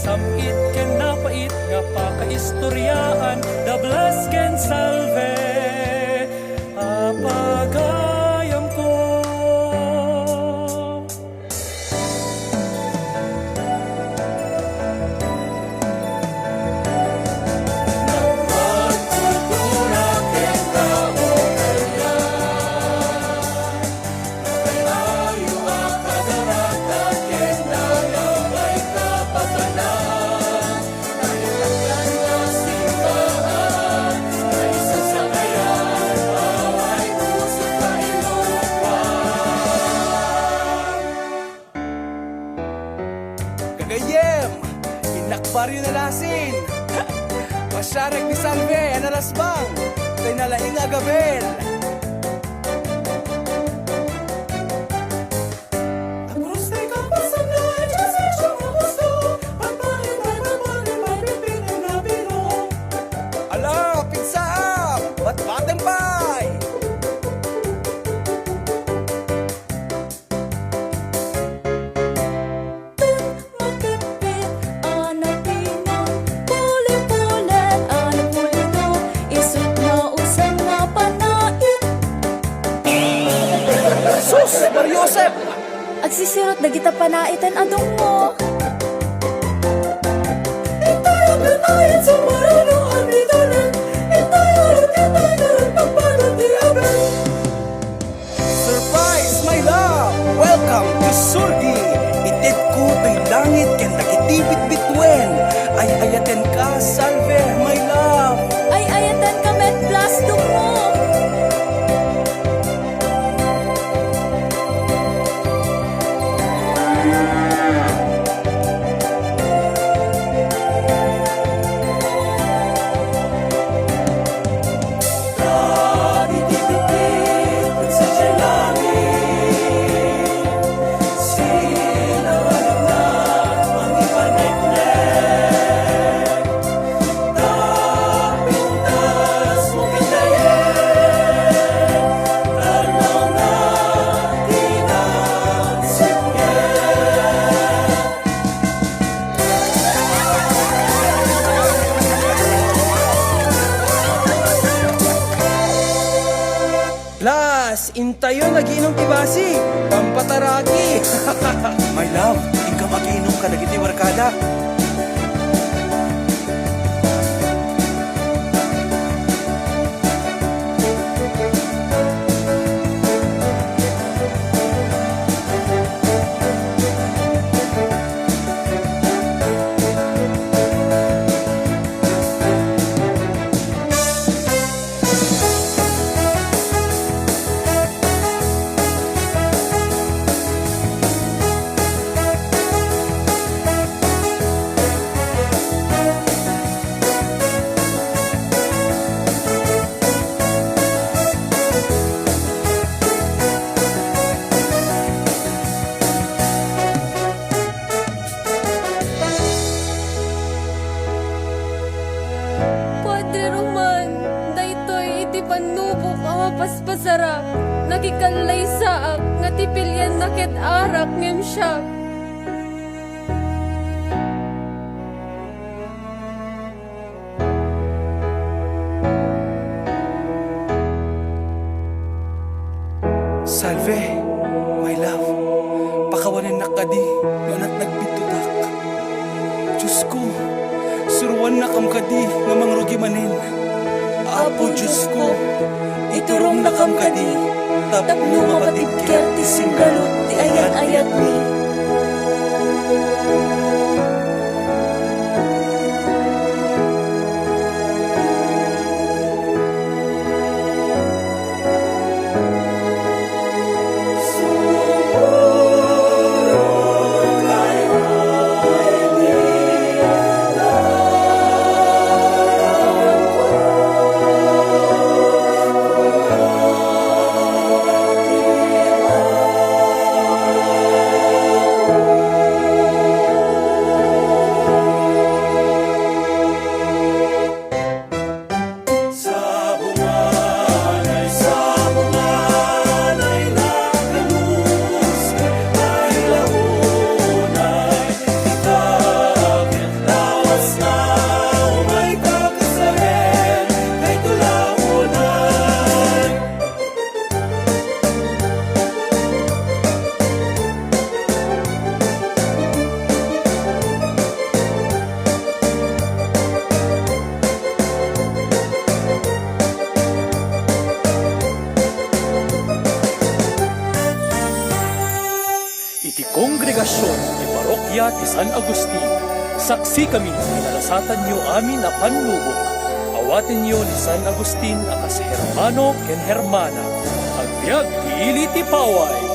Samit ken napait nga pakaistoryaan, dablas ken salve apagayam ko. Gayem, inakbaryo na lasin. Masyarek ni Salve, analasbang, tay nalaing agabel. Ala, pinsaam, bat-batang bay. Sus, Mariosep! Agsisirot na kita panaitan adong mo. Surprise, my love! Welcome to Surgi! Itid ko to'y langit ken nakitibit bitwen. Ay ayaten ka, Salve, my love! Ay ayatan ka met plus dong mo. Plus, intayo nagiinom tibasi, pampataraki. My love, di ka magiinom ka nagiti warkada. Pwede roman, daytoy iti panubok ang paspasarap. Nakikanlay saak, nga tipilyan nakit arak ngem siya. Salve, my love, pakawanan na kadi, ngunat nagbitutak. Diyos ko, suruan na kam kadi, nga mangrugi manin. Apo Diyos ko, iturong na kam kadi, tapno mapatigker ti singgalot, ti ayat-ayat ni. Kongregasyon ni Parokya ti San Agustin, saksi kami sa kinalasatan niyo amin na panlubok. Awatin niyo ni San Agustin akas hermano ken hermana. Agbyag ti ili ti paway.